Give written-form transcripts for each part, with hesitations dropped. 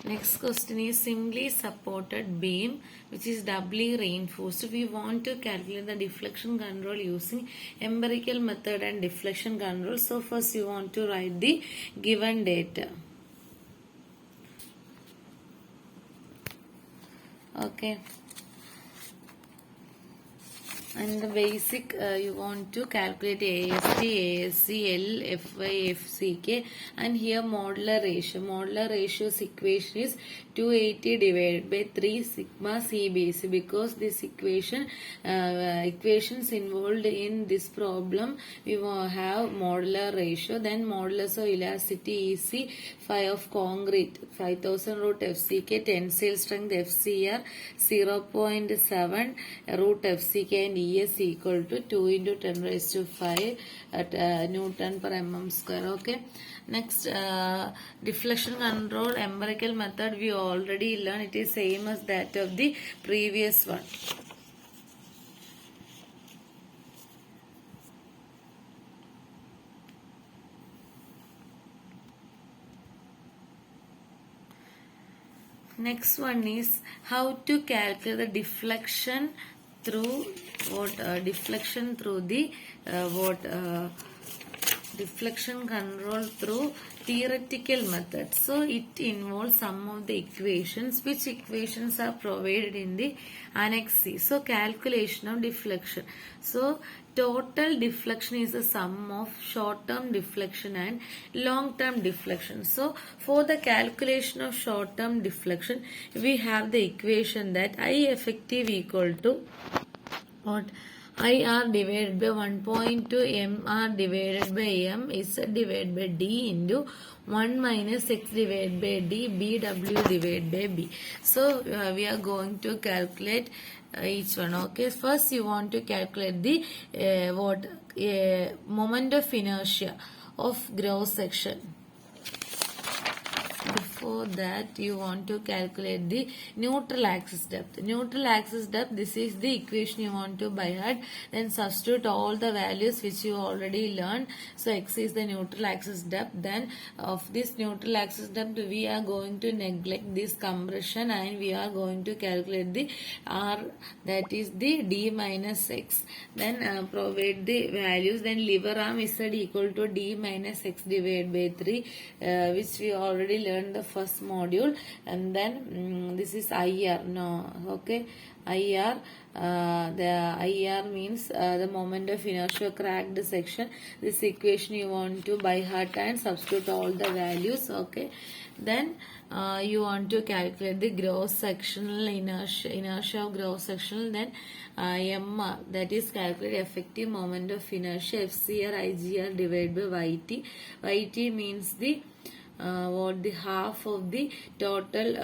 Next question is simply supported beam which is doubly reinforced. We want to calculate the deflection control using empirical method and deflection control. So first you want to write the given data. Okay. And the basic you want to calculate ASC, ASC, L, FY, FCK, and here modular ratio. Modular ratio's equation is 280 divided by 3 sigma C base, because this equations involved in this problem we will have modular ratio. Then modulus of elasticity EC 5 of concrete 5000 root FCK, tensile strength FCR 0.7 root FCK, and ES equal to 2 into 10 raised to 5 at Newton per mm square. Okay. Next, deflection control empirical method we already learned. It is same as that of the previous one. Next one is how to calculate the deflection through deflection through the deflection control through theoretical method. So it involves some of the equations, which equations are provided in the annex C. So calculation of deflection. So total deflection is the sum of short-term deflection and long-term deflection. So for the calculation of short-term deflection, we have the equation that I effective equal to what? IR divided by 1.2 MR divided by M is divided by D into 1 minus X divided by D BW divided by B. So we are going to calculate each one. Okay, first you want to calculate the moment of inertia of cross section. Before that you want to calculate the neutral axis depth. Neutral axis depth, this is the equation you want to by heart. Then substitute all the values which you already learned. So X is the neutral axis depth. Then of this neutral axis depth we are going to neglect this compression and we are going to calculate the R, that is the D minus X. Then provide the values. Then lever arm is equal to D minus X divided by 3 which we already learned the first module. And then this is IR. No, okay, IR. The IR means the moment of inertia cracked section. This equation you want to by heart and substitute all the values. Okay. Then you want to calculate the gross sectional inertia of gross sectional. Then MR, that is calculate effective moment of inertia, FCR IGR divided by YT. YT means the the half of the total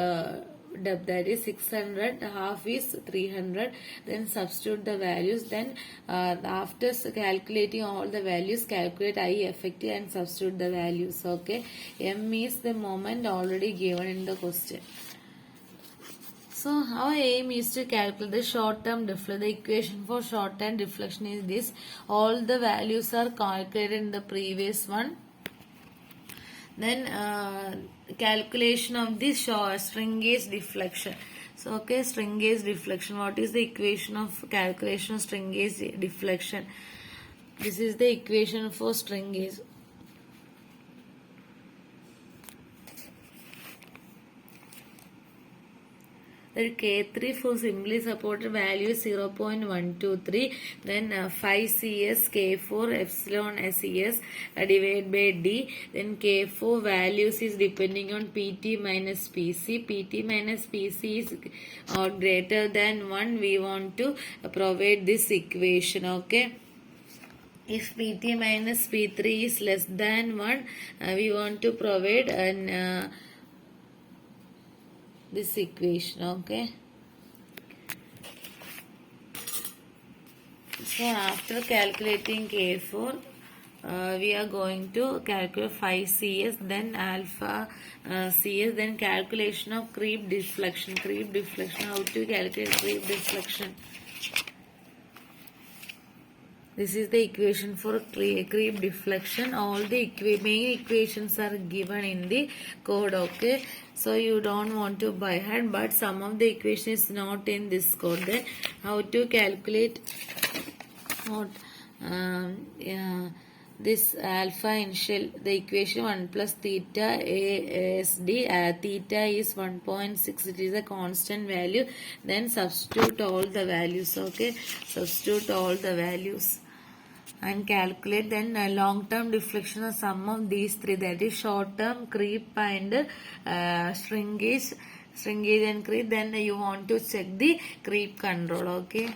depth, that is 600, half is 300. Then substitute the values. Then after calculating all the values, calculate I effective and substitute the values. Okay, M is the moment already given in the question. So our aim is to calculate the short-term deflection. The equation for short-term deflection is this. All the values are calculated in the previous one. Then calculation of the string gauge deflection. So okay, string gauge deflection. What is the equation of calculation of string gauge deflection? This is the equation for string gauge. The K3 for simply supported value is 0.123. Then 5 CS K4 epsilon SES divided by D. Then K4 values is depending on PT minus PC. PT minus PC is greater than 1. We want to provide this equation. Okay. If PT minus P3 is less than 1, we want to provide an this equation. Okay, so after calculating K4 we are going to calculate 5 CS, then alpha CS, then calculation of creep deflection. How to calculate creep deflection? This is the equation for creep deflection. All the main equations are given in the code. Okay, so you don't want to by heart, but some of the equation is not in this code. Then how to calculate what yeah, this alpha initial, the equation 1 plus theta ASD, theta is 1.6, it is a constant value. Then substitute all the values. Okay, substitute all the values and calculate. Then long-term deflection, the sum of these three, that is short-term, creep and shrinkage and creep. Then you want to check the creep control. Okay.